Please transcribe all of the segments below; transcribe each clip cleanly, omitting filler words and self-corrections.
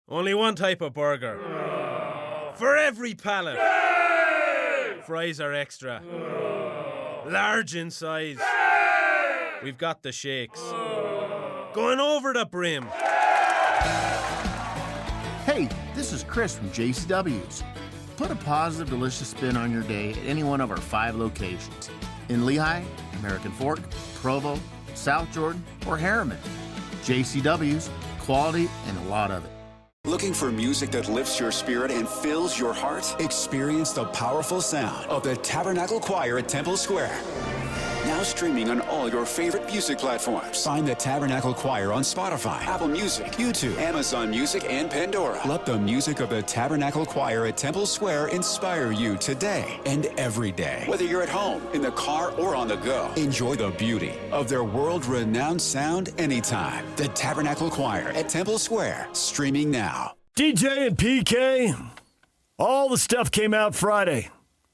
Only one type of burger. For every pallet. Fries are extra. Large in size. We've got the shakes. Going over the brim. Hey, this is Chris from JCW's. Put a positive, delicious spin on your day at any one of our 5 locations. In Lehigh, American Fork, Provo, South Jordan, or Harriman. JCW's, quality and a lot of it. Looking for music that lifts your spirit and fills your heart? Experience the powerful sound of the Tabernacle Choir at Temple Square. Now streaming on all your favorite music platforms. Find the Tabernacle Choir on Spotify, Apple Music, YouTube, Amazon Music, and Pandora. Let the music of the Tabernacle Choir at Temple Square inspire you today and every day. Whether you're at home, in the car, or on the go, enjoy the beauty of their world-renowned sound anytime. The Tabernacle Choir at Temple Square, streaming now. DJ and PK, all the stuff came out Friday.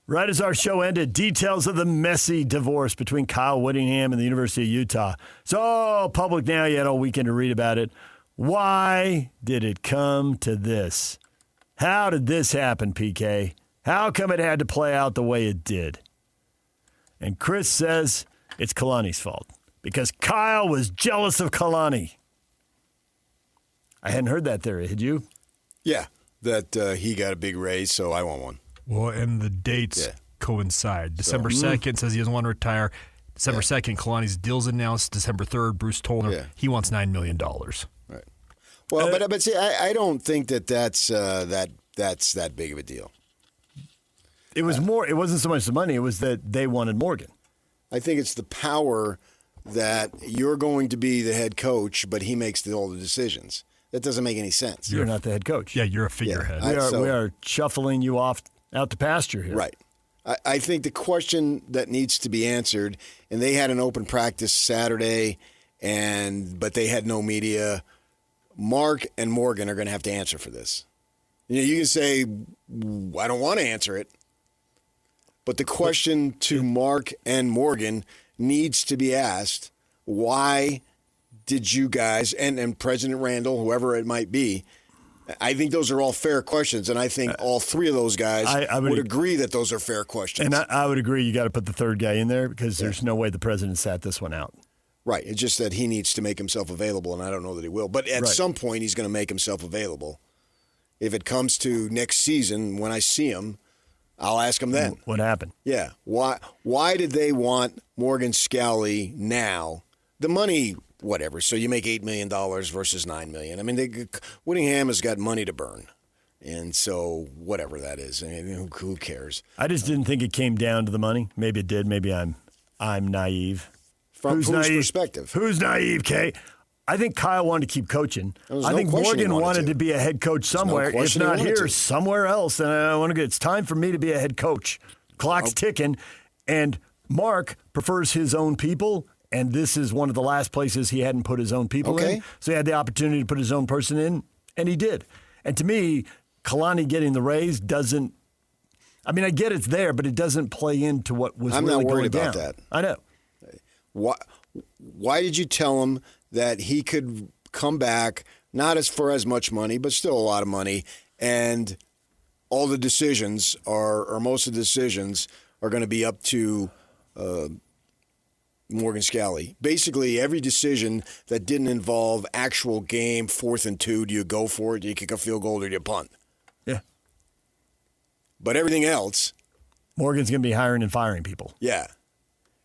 Right as our show ended, details of the messy divorce between Kyle Whittingham and the University of Utah. It's all public now. You had all weekend to read about it. Why did it come to this? How did this happen, PK? How come it had to play out the way it did? And Chris says it's Kalani's fault because Kyle was jealous of Kalani. I hadn't heard that theory. Had you? Yeah, that he got a big raise, so I want one. Well, and the dates coincide. December 2nd says he doesn't want to retire. December 2nd, Kalani's deal's announced. December 3rd, Bruce told him he wants $9 million. Right. Well, but see, I don't think that's that big of a deal. It was more. It wasn't so much the money. It was that they wanted Morgan. I think it's the power that you're going to be the head coach, but he makes all the decisions. That doesn't make any sense. You're not the head coach. Yeah, you're a figurehead. We are shuffling you off out to pasture here. Right. I think the question that needs to be answered, and they had an open practice Saturday, but they had no media. Mark and Morgan are going to have to answer for this. You can say, I don't want to answer it. But the question to Mark and Morgan needs to be asked, why did you guys, and President Randall, whoever it might be, I think those are all fair questions, and I think all 3 of those guys I would agree that those are fair questions. And I would agree you got to put the third guy in there because there's no way the president sat this one out. Right. It's just that he needs to make himself available, and I don't know that he will. But at some point, he's going to make himself available. If it comes to next season, when I see him, I'll ask him then. What happened? Yeah. Why did they want Morgan Scally now? The money, whatever. So you make $8 million versus $9 million. I mean, Whittingham has got money to burn. And so whatever that is, I mean, who cares? I just didn't think it came down to the money. Maybe it did. Maybe I'm naive. From whose perspective? Who's naive, Kay? I think Kyle wanted to keep coaching. I think Morgan wanted to be a head coach somewhere, if not here, somewhere else. And I want to get. It's time for me to be a head coach. Clock's ticking, and Mark prefers his own people. And this is one of the last places he hadn't put his own people in. So he had the opportunity to put his own person in, and he did. And to me, Kalani getting the raise doesn't – I mean, I get it's there, but it doesn't play into what was really going down. I'm not worried about that. I know. Why did you tell him that he could come back, not for as much money, but still a lot of money, and all the decisions or most of the decisions are going to be up to Morgan Scally? Basically, every decision that didn't involve actual game, 4th and 2, do you go for it, do you kick a field goal, or do you punt? Yeah. But everything else. Morgan's going to be hiring and firing people. Yeah.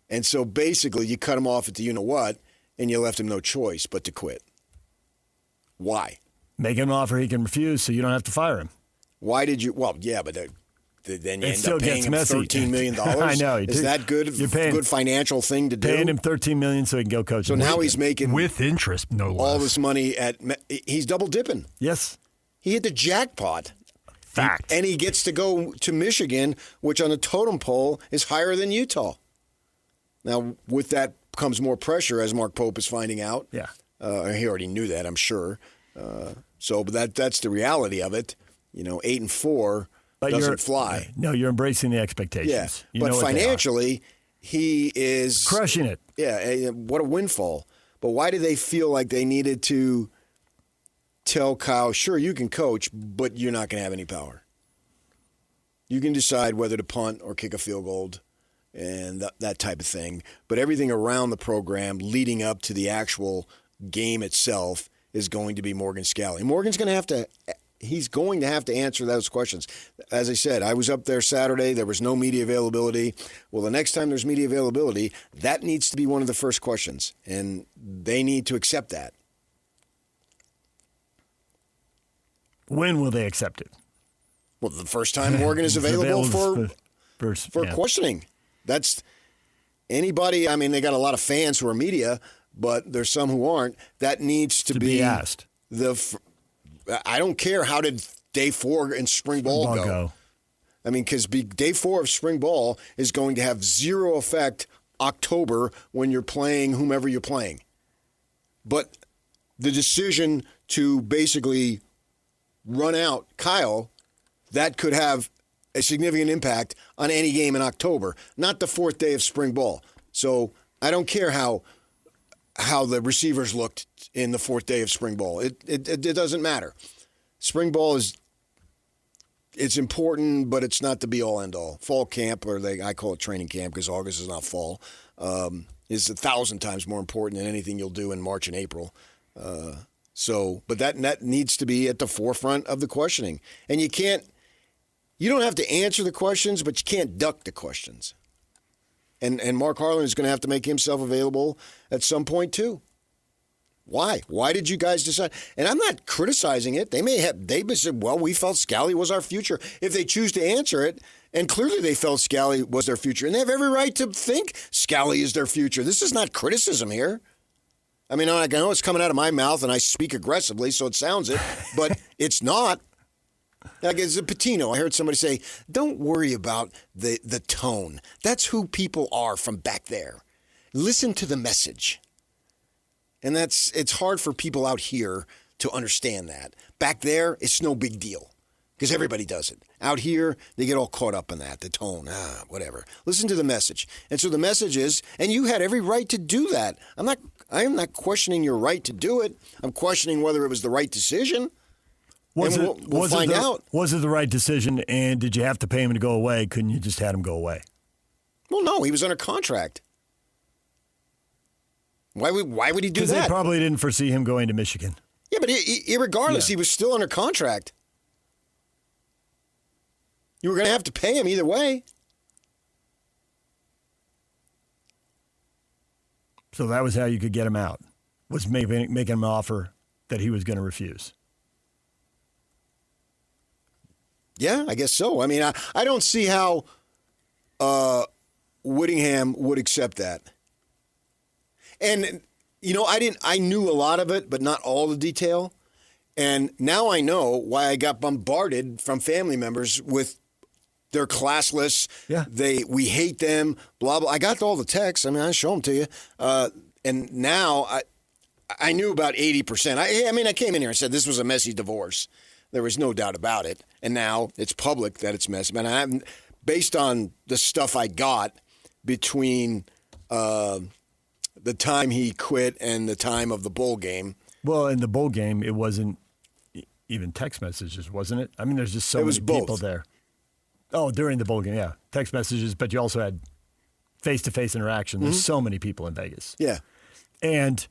And so basically, you cut him off at the you-know-what, and you left him no choice but to quit. Why? Make him an offer he can refuse so you don't have to fire him. Why did you? Well, yeah, but then you it end up paying him $13 million. I know. Is that good? Good financial thing to do? Paying him $13 million so he can go coach. So now he's making with interest, no less. All this money he's double dipping. Yes, he hit the jackpot. Fact. And he gets to go to Michigan, which on the totem pole is higher than Utah. Now, with that comes more pressure, as Mark Pope is finding out. Yeah, he already knew that, I'm sure. But that's the reality of it. 8-4 doesn't fly. No, you're embracing the expectations. Yeah, but financially, he is crushing it. Yeah, what a windfall. But why did they feel like they needed to tell Kyle, sure, you can coach, but you're not going to have any power. You can decide whether to punt or kick a field goal and that type of thing. But everything around the program leading up to the actual game itself is going to be Morgan Scalley. Morgan's going to have to answer those questions. As I said, I was up there Saturday. There was no media availability. Well, the next time there's media availability, that needs to be one of the first questions, and they need to accept that. When will they accept it? Well, the first time Morgan is available for questioning. That's anybody. I mean, they got a lot of fans who are media, but there's some who aren't. That needs to be asked. I don't care how did day 4 in spring ball go. I mean, because day 4 of spring ball is going to have zero effect October when you're playing whomever you're playing. But the decision to basically run out Kyle, that could have a significant impact on any game in October, not the 4th day of spring ball. So I don't care how the receivers looked in the 4th day of spring ball. It doesn't matter. Spring ball it's important, but it's not the be-all, end-all. Fall camp, I call it training camp because August is not fall, is 1,000 times more important than anything you'll do in March and April. But that needs to be at the forefront of the questioning. And you don't have to answer the questions, but you can't duck the questions. And Mark Harlan is going to have to make himself available at some point too. Why? Why did you guys decide? And I'm not criticizing it. They said, well, we felt Scalley was our future. If they choose to answer it, and clearly they felt Scalley was their future, and they have every right to think Scalley is their future. This is not criticism here. I mean, I know it's coming out of my mouth, and I speak aggressively, so it sounds it, but it's not. Like it's a Patino. I heard somebody say, don't worry about the tone. That's who people are from back there. Listen to the message. And it's hard for people out here to understand that. Back there, it's no big deal because everybody does it. Out here, they get all caught up in that, the tone, whatever. Listen to the message. And so the message is, and you had every right to do that. I am not questioning your right to do it. I'm questioning whether it was the right decision. We'll find out. Was it the right decision, and did you have to pay him to go away? Couldn't you just had him go away? Well, no, he was under contract. Why would he do that? Because they probably didn't foresee him going to Michigan. Yeah, but regardless, he was still under contract. You were going to have to pay him either way. So that was how you could get him out, was making him an offer that he was going to refuse. Yeah, I guess so. I mean, I don't see how Whittingham would accept that. And, I knew a lot of it, but not all the detail. And now I know why I got bombarded from family members with they're classless. Yeah. We hate them, blah, blah. I got all the texts. I mean, I show them to you. And now I knew about 80%. I came in here and said this was a messy divorce. There was no doubt about it. And now it's public that it's messy. And based on the stuff I got between the time he quit and the time of the bowl game. Well, in the bowl game, it wasn't even text messages, wasn't it? I mean, there's just so many people there. Oh, during the bowl game, yeah. Text messages, but you also had face-to-face interaction. There's so many people in Vegas. Yeah. And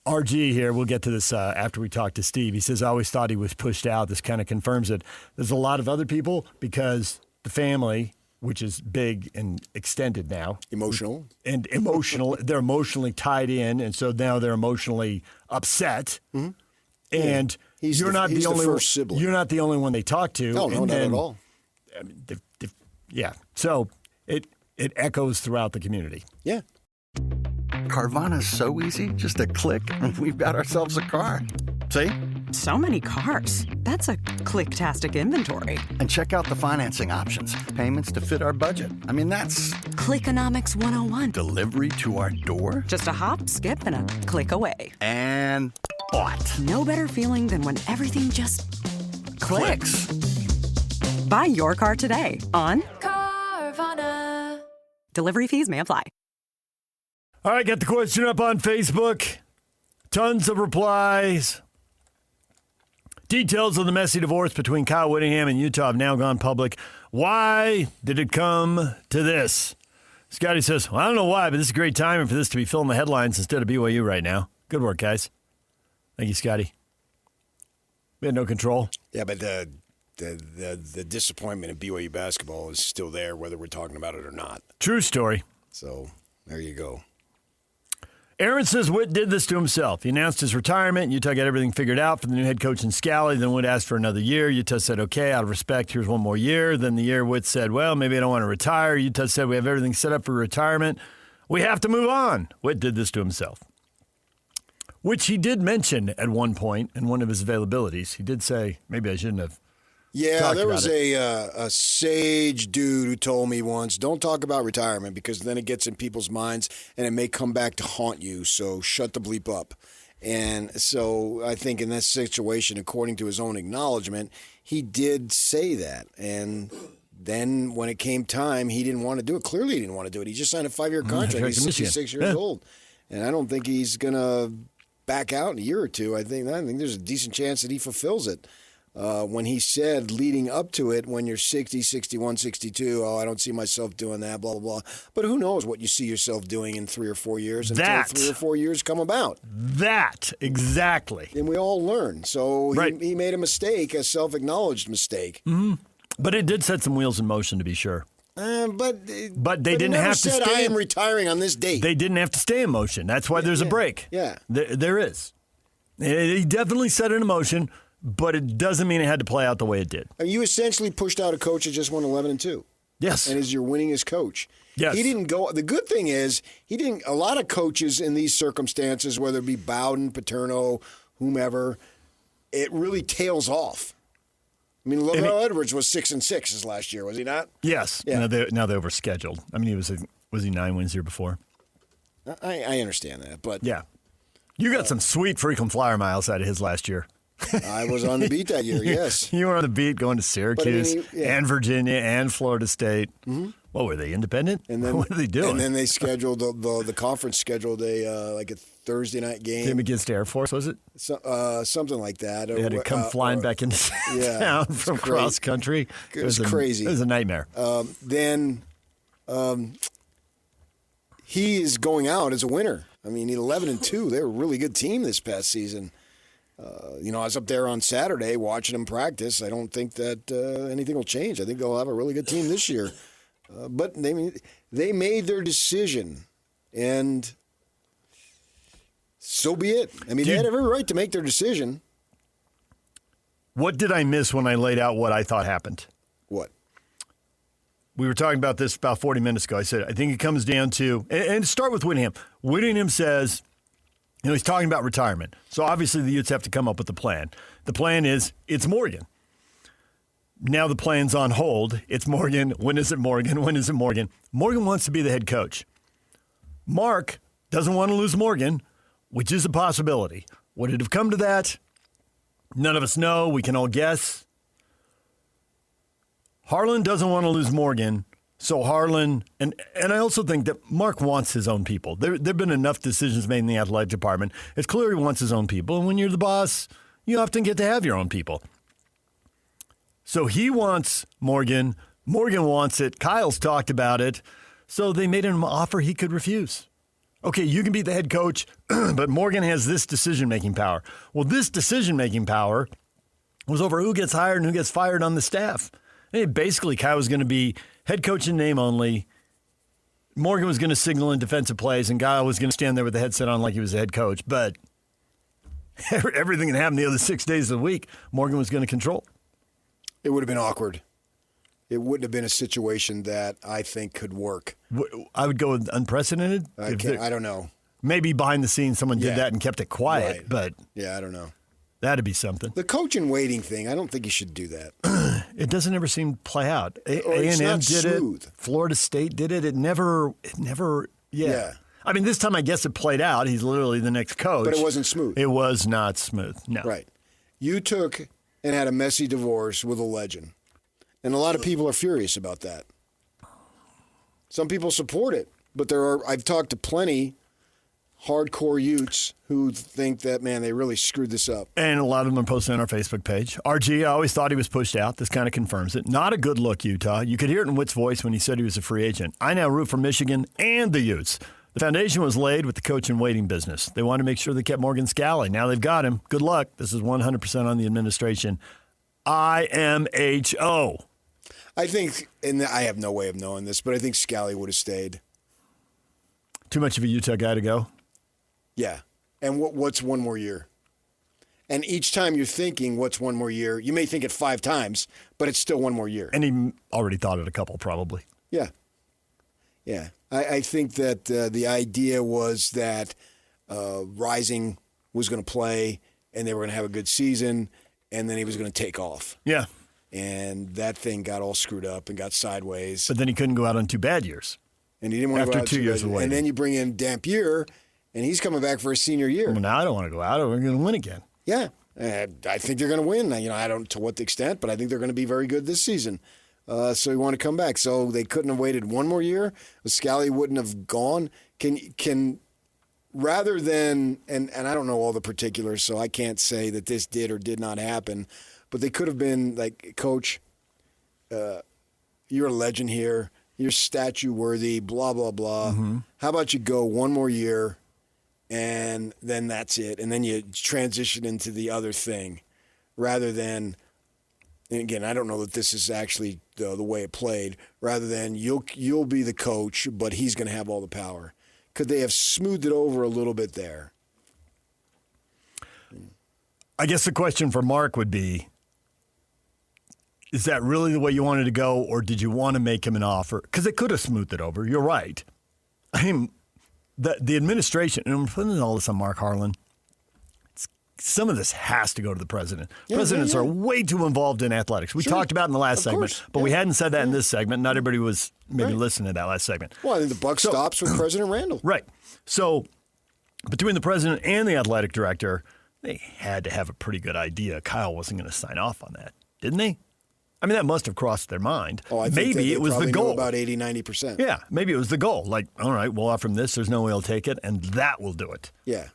RG here, we'll get to this after we talk to Steve. He says, I always thought he was pushed out. This kind of confirms it. There's a lot of other people because the family, which is big and extended now. Emotional. And emotional. They're emotionally tied in, and so now they're emotionally upset. Mm-hmm. And you're not the only first sibling. You're not the only one they talk to. No, not at all. I mean, yeah. So it echoes throughout the community. Yeah. Carvana's so easy. Just a click, and we've got ourselves a car. See? So many cars. That's a click-tastic inventory. And check out the financing options. Payments to fit our budget. I mean, that's... Clickonomics 101. Delivery to our door. Just a hop, skip, and a click away. And what? No better feeling than when everything just clicks. Buy your car today on Carvana. Delivery fees may apply. All right, got the question up on Facebook. Tons of replies. Details of the messy divorce between Kyle Whittingham and Utah have now gone public. Why did it come to this? Scotty says, well, I don't know why, but this is a great timing for this to be filling the headlines instead of BYU right now. Good work, guys. Thank you, Scotty. We had no control. Yeah, but the disappointment in BYU basketball is still there, whether we're talking about it or not. True story. So there you go. Aaron says Witt did this to himself. He announced his retirement. Utah got everything figured out for the new head coach in Scally. Then Witt asked for another year. Utah said, okay, out of respect, here's one more year. Then the year Witt said, well, maybe I don't want to retire. Utah said, we have everything set up for retirement. We have to move on. Witt did this to himself, which he did mention at one point in one of his availabilities. He did say, maybe I shouldn't have. Yeah, there was a sage dude who told me once, don't talk about retirement because then it gets in people's minds and it may come back to haunt you, so shut the bleep up. And so I think in this situation, according to his own acknowledgement, he did say that. And then when it came time, he didn't want to do it. Clearly he didn't want to do it. He just signed a 5-year contract. He's 66 years old. And I don't think he's going to back out in a year or two. I think there's a decent chance that he fulfills it. When he said leading up to it, when you're 60, 61, 62, I don't see myself doing that, blah, blah, blah. But who knows what you see yourself doing in 3 or 4 years until 3 or 4 years come about. That, exactly. And we all learn. So right. he made a mistake, a self-acknowledged mistake. Mm-hmm. But it did set some wheels in motion, to be sure. But they didn't have to stay. I am retiring on this date. They didn't have to stay in motion. That's why there's a break. Yeah. There is. He definitely set it in motion. But it doesn't mean it had to play out the way it did. I mean, you essentially pushed out a coach that just won 11-2. Yes. And is your winningest coach. Yes. He didn't go. The good thing is, a lot of coaches in these circumstances, whether it be Bowden, Paterno, whomever, it really tails off. I mean, Lavelle Edwards was 6-6 his last year, was he not? Yes. Yeah. Now they overscheduled. I mean, was he 9 wins year before? I understand that, but yeah, you got some sweet frequent flyer miles out of his last year. I was on the beat that year, yes. You were on the beat going to Syracuse and Virginia and Florida State. Mm-hmm. What were they, independent? And then, what did they do? And then they scheduled, the conference scheduled a Thursday night game. Against Air Force, was it? Something like that. They had to come flying back into town from cross country. It was crazy. It was a nightmare. Then he is going out as a winner. I mean, 11-2. They were a really good team this past season. I was up there on Saturday watching them practice. I don't think that anything will change. I think they'll have a really good team this year. But they made their decision, and so be it. I mean, they had every right to make their decision. What did I miss when I laid out what I thought happened? What? We were talking about this about 40 minutes ago. I said, I think it comes down to, and start with Whittingham. Whittingham says, he's talking about retirement. So obviously the Utes have to come up with a plan. The plan is, it's Morgan. Now the plan's on hold. It's Morgan. When is it Morgan? When is it Morgan? Morgan wants to be the head coach. Mark doesn't want to lose Morgan, which is a possibility. Would it have come to that? None of us know. We can all guess. Harlan doesn't want to lose Morgan. So Harlan, and I also think that Mark wants his own people. There have been enough decisions made in the athletic department. It's clear he wants his own people. And when you're the boss, you often get to have your own people. So he wants Morgan. Morgan wants it. Kyle's talked about it. So they made him an offer he could refuse. Okay, you can be the head coach, but Morgan has this decision-making power. Well, this decision-making power was over who gets hired and who gets fired on the staff. And basically, Kyle was going to be head coach in name only. Morgan was going to signal in defensive plays, and Kyle was going to stand there with the headset on like he was the head coach. But everything that happened the other 6 days of the week, Morgan was going to control. It would have been awkward. It wouldn't have been a situation that I think could work. I would go with unprecedented. I don't know. Maybe behind the scenes someone did that and kept it quiet, right. But yeah, I don't know. That'd be something. The coach and waiting thing, I don't think you should do that. It doesn't ever seem to play out. A&M did it. Florida State did it. It never. Yeah. I mean, this time I guess it played out. He's literally the next coach. But it wasn't smooth. It was not smooth. No. Right. You took and had a messy divorce with a legend. And a lot of people are furious about that. Some people support it, but I've talked to plenty hardcore Utes who think that, man, they really screwed this up. And a lot of them are posting on our Facebook page. RG, I always thought he was pushed out. This kind of confirms it. Not a good look, Utah. You could hear it in Witt's voice when he said he was a free agent. I now root for Michigan and the Utes. The foundation was laid with the coach and waiting business. They wanted to make sure they kept Morgan Scalley. Now they've got him. Good luck. This is 100% on the administration. IMHO. I think, and I have no way of knowing this, but I think Scalley would have stayed. Too much of a Utah guy to go? Yeah. And what's one more year? And each time you're thinking, what's one more year, you may think it 5 times, but it's still one more year. And he already thought it a couple, probably. Yeah. Yeah. I think that the idea was that Rising was going to play and they were going to have a good season, and then he was going to take off. Yeah. And that thing got all screwed up and got sideways. But then he couldn't go out on 2 bad years. And he didn't want to go after out 2 years of waiting. And then you bring in Dampier, and he's coming back for his senior year. Well, now I don't want to go out, or we're going to win again. Yeah. I think they're going to win. I don't to what extent, but I think they're going to be very good this season. So he wanted to come back. So they couldn't have waited one more year. Scalley wouldn't have gone. Can rather than, and I don't know all the particulars, so I can't say that this did or did not happen, but they could have been like, Coach, you're a legend here. You're statue worthy, blah, blah, blah. Mm-hmm. How about you go one more year and then that's it. And then you transition into the other thing rather than, and again, I don't know that this is actually the way it played, rather than you'll be the coach, but he's going to have all the power. Could they have smoothed it over a little bit there? I guess the question for Mark would be, is that really the way you wanted to go, or did you want to make him an offer? Because they could have smoothed it over. You're right. I mean, the administration, and I'm putting all this on Mark Harlan, some of this has to go to the president. Presidents are way too involved in athletics. We talked about it in the last segment, but we hadn't said that in this segment. Not everybody was maybe listening to that last segment. Well, I think the buck stops with President Randall. Right. So between the president and the athletic director, they had to have a pretty good idea. Kyle wasn't going to sign off on that, didn't they? I mean, that must have crossed their mind. Oh, I think maybe it was the goal. About 80, 90%. Yeah, maybe it was the goal. Like, all right, we'll offer him this. There's no way he'll take it, and that will do it. Yeah.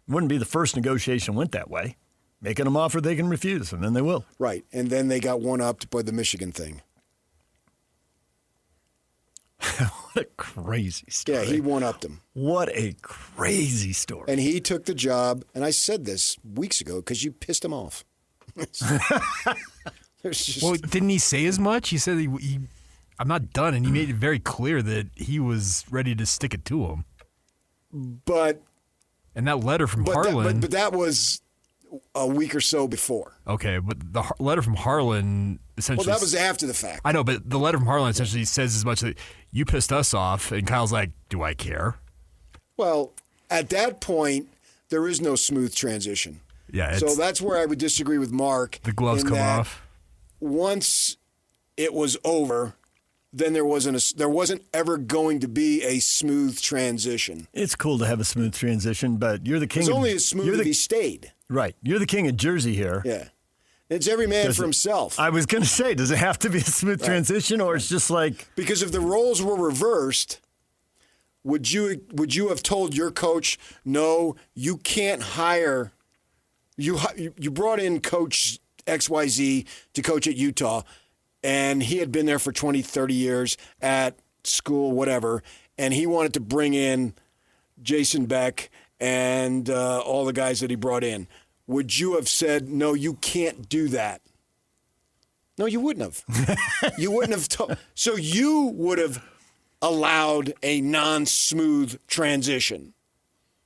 Wouldn't be the first negotiation went that way. Making them offer they can refuse, and then they will. Right, and then they got one-upped by the Michigan thing. What a crazy story. Yeah, he one-upped them. What a crazy story. And he took the job, and I said this weeks ago because you pissed him off. Well, didn't he say as much? He said he I'm not done, and he made it very clear that he was ready to stick it to him. But and that letter from Harlan, but that was a week or so before. Okay, but the letter from Harlan essentially. Well, that was after the fact. I know, but the letter from Harlan essentially says as much that you pissed us off, and Kyle's like, "Do I care?" Well, at that point, there is no smooth transition. Yeah, so that's where I would disagree with Mark. The gloves come off. Once it was over, then there wasn't ever going to be a smooth transition. It's cool to have a smooth transition, but you're the king. It's only as smooth if he stayed. Right. You're the king of Jersey here. Yeah. It's every man for himself. I was going to say, does it have to be a smooth transition, or it's just like... Because if the roles were reversed, would you have told your coach, no, you can't hire... You brought in Coach XYZ to coach at Utah, and he had been there for 20, 30 years at school, whatever, and he wanted to bring in Jason Beck and all the guys that he brought in. Would you have said, no, you can't do that? No, you wouldn't have. You wouldn't have. So you would have allowed a non-smooth transition.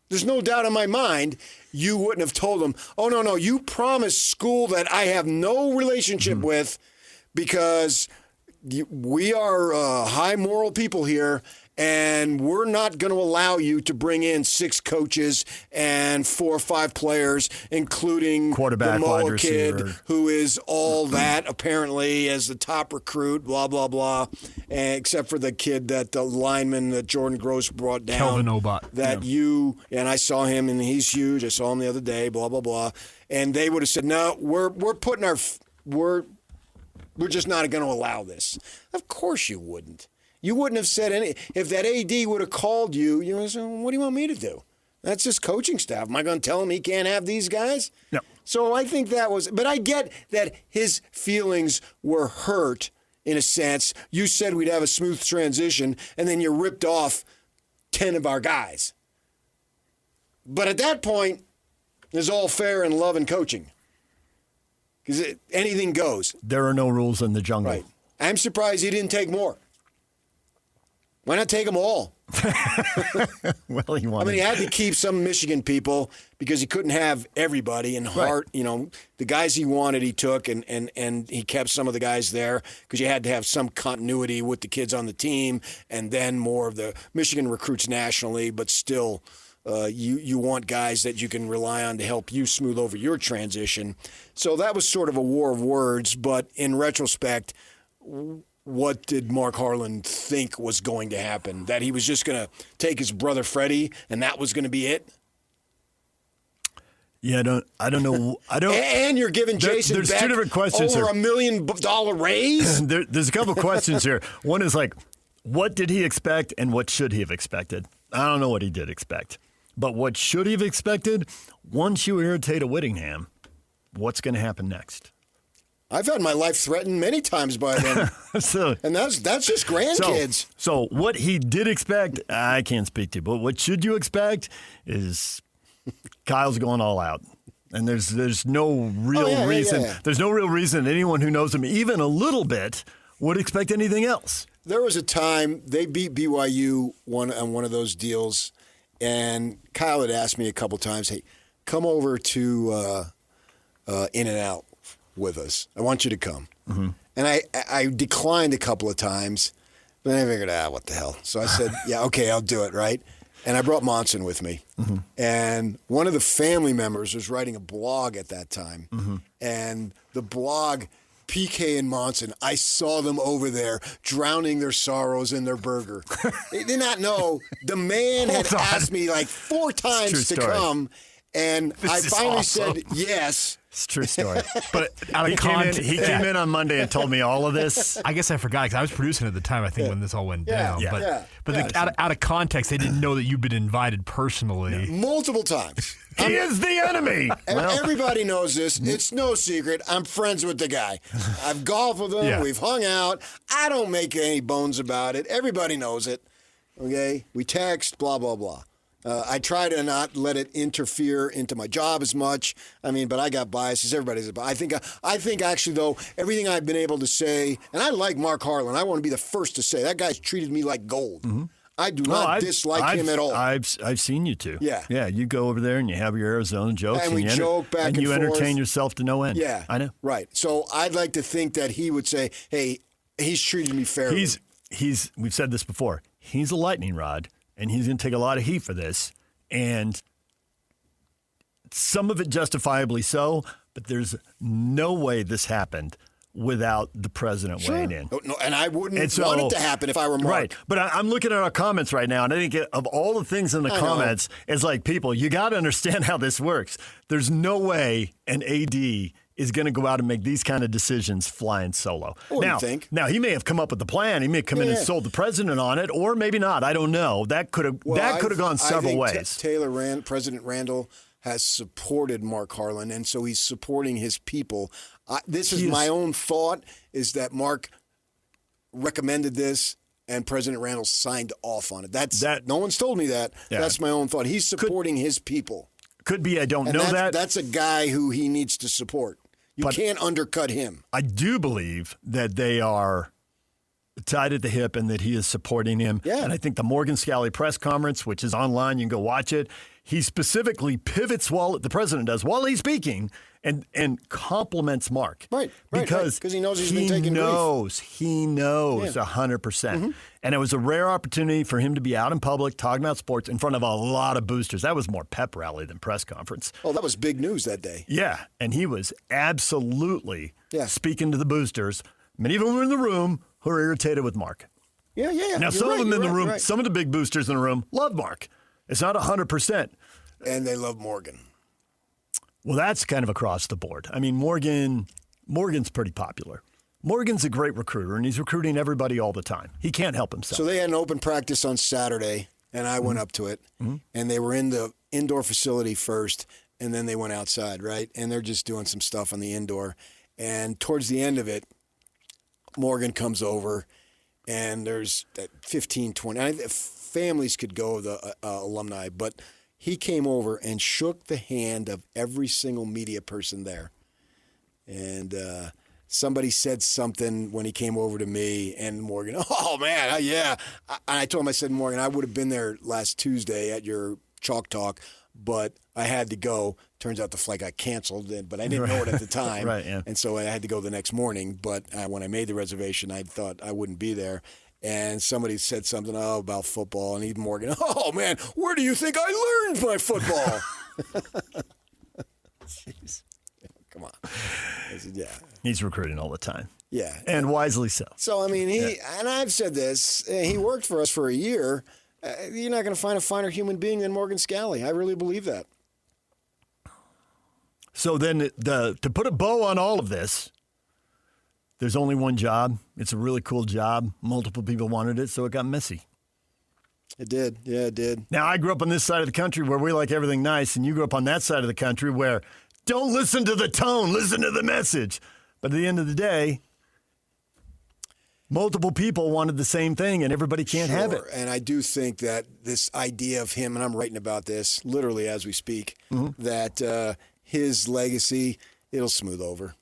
There's no doubt in my mind you wouldn't have told them, oh, no, you promised school that I have no relationship with because we are high moral people here, and we're not going to allow you to bring in 6 coaches and 4 or 5 players, including quarterback, the Moa wide kid, receiver, who is all that apparently as the top recruit, blah, blah, blah, except for the kid that the lineman that Jordan Gross brought down. Kelvin Obat. That and I saw him, and he's huge. I saw him the other day, blah, blah, blah. And they would have said, no, we're just not going to allow this. Of course you wouldn't. You wouldn't have said any. If that AD would have called you, you would have said, what do you want me to do? That's his coaching staff. Am I going to tell him he can't have these guys? No. So I think that was, but I get that his feelings were hurt in a sense. You said we'd have a smooth transition, and then you ripped off 10 of our guys. But at that point, it's all fair in love and coaching. Because anything goes. There are no rules in the jungle. Right. I'm surprised he didn't take more. Why not take them all? Well, he wanted. I mean, he had to keep some Michigan people because he couldn't have everybody. And Hart, the guys he wanted, he took, and he kept some of the guys there because you had to have some continuity with the kids on the team, and then more of the Michigan recruits nationally. But still, you want guys that you can rely on to help you smooth over your transition. So that was sort of a war of words. But in retrospect, what did Mark Harlan think was going to happen? That he was just going to take his brother Freddie and that was going to be it? Yeah, I don't know. And you're giving Jason there's Beck two different questions over here. $1 million raise? There's a couple questions here. One is like, what did he expect and what should he have expected? I don't know what he did expect. But what should he have expected? Once you irritate a Whittingham, what's going to happen next? I've had my life threatened many times by them. And that's just grandkids. So what he did expect, I can't speak to. But what should you expect is Kyle's going all out. And there's no real reason. Yeah. There's no real reason anyone who knows him even a little bit would expect anything else. There was a time they beat BYU on one of those deals, and Kyle had asked me a couple times, hey, come over to In-N-Out with us. I want you to come. Mm-hmm. And I declined a couple of times, but then I figured, what the hell? So I said, yeah, okay, I'll do it, right? And I brought Monson with me. Mm-hmm. And one of the family members was writing a blog at that time. Mm-hmm. And the blog, PK and Monson, I saw them over there drowning their sorrows in their burger. They did not know. The man had asked me like 4 times to come. And I finally said yes. It's a true story. But out of context, he came in on Monday and told me all of this. I guess I forgot because I was producing at the time, I think, when this all went down. But out of context, they didn't know that you'd been invited personally. Multiple times. He is the enemy. Everybody knows this. It's no secret. I'm friends with the guy. I've golfed with him. Yeah. We've hung out. I don't make any bones about it. Everybody knows it. Okay? We text, blah, blah, blah. I try to not let it interfere into my job as much. I mean, but I got biases. Everybody's a bias. I think actually, though, everything I've been able to say, and I like Mark Harlan. I want to be the first to say that guy's treated me like gold. Mm-hmm. I do not dislike him at all. I've seen you two. Yeah. Yeah, you go over there and you have your Arizona jokes. And we joke back and forth. And you entertain yourself to no end. Yeah. I know. Right. So I'd like to think that he would say, hey, he's treated me fairly. We've said this before. He's a lightning rod. And he's going to take a lot of heat for this. And some of it justifiably so, but there's no way this happened without the president weighing in. No, and I wouldn't want it to happen if I were Mark. Right. But I'm looking at our comments right now, and I think of all the things in the comments, it's like, people, you got to understand how this works. There's no way an AD is going to go out and make these kind of decisions flying solo. Now, he may have come up with the plan. He may have come in and sold the president on it, or maybe not. I don't know. That could have gone several ways. President Randall has supported Mark Harlan, and so he's supporting his people. My own thought is that Mark recommended this, and President Randall signed off on it. No one's told me that. Yeah. That's my own thought. He's supporting his people. Could be. I don't know that. That's a guy who he needs to support. You can't undercut him. I do believe that they are tied at the hip and that he is supporting him. Yeah. And I think the Morgan Scally press conference, which is online, you can go watch it, he specifically pivots the president does, while he's speaking, and compliments Mark. Right. Because he knows he's been taking grief. He knows 100%. Mm-hmm. And it was a rare opportunity for him to be out in public talking about sports in front of a lot of boosters. That was more pep rally than press conference. Oh, that was big news that day. Yeah. And he was absolutely speaking to the boosters. Many of them were in the room who are irritated with Mark. Yeah. Now, some of them in the room, some of the big boosters in the room love Mark. It's not 100%. And they love Morgan. Well, that's kind of across the board. I mean, Morgan's pretty popular. Morgan's a great recruiter, and he's recruiting everybody all the time. He can't help himself. So they had an open practice on Saturday, and I went up to it, and they were in the indoor facility first, and then they went outside, right? And they're just doing some stuff on the indoor. And towards the end of it, Morgan comes over, and there's 15, 20. Families could go, the alumni, but he came over and shook the hand of every single media person there. And somebody said something when he came over to me, and Morgan, oh, man, yeah. I told him, I said, Morgan, I would have been there last Tuesday at your Chalk Talk, but I had to go. Turns out the flight got canceled, but I didn't know it at the time. Right, yeah. And so I had to go the next morning. But when I made the reservation, I thought I wouldn't be there. And somebody said something about football, and even Morgan, oh, man, where do you think I learned my football? Jeez. Come on. I said, yeah. He's recruiting all the time. Yeah. And wisely so. So, I mean, and I've said this, he worked for us for a year. You're not going to find a finer human being than Morgan Scally. I really believe that. So then to put a bow on all of this, there's only one job. It's a really cool job. Multiple people wanted it, so it got messy. It did. Yeah, it did. Now, I grew up on this side of the country where we like everything nice, and you grew up on that side of the country where don't listen to the tone, listen to the message. But at the end of the day, multiple people wanted the same thing, and everybody can't have it. And I do think that this idea of him, and I'm writing about this literally as we speak, that his legacy, it'll smooth over.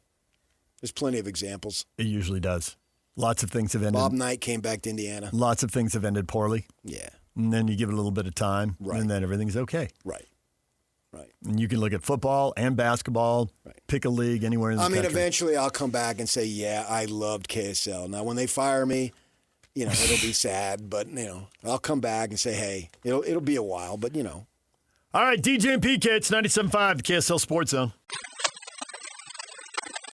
There's plenty of examples. It usually does. Lots of things have ended. Bob Knight came back to Indiana. Lots of things have ended poorly. Yeah. And then you give it a little bit of time, Right. and then everything's okay. Right. And you can look at football and basketball, pick a league anywhere in the country. Eventually I'll come back and say, yeah, I loved KSL. Now, when they fire me, it'll be sad, but, I'll come back and say, hey, it'll be a while, but, All right, DJ and PK, it's 97.5, the KSL Sports Zone.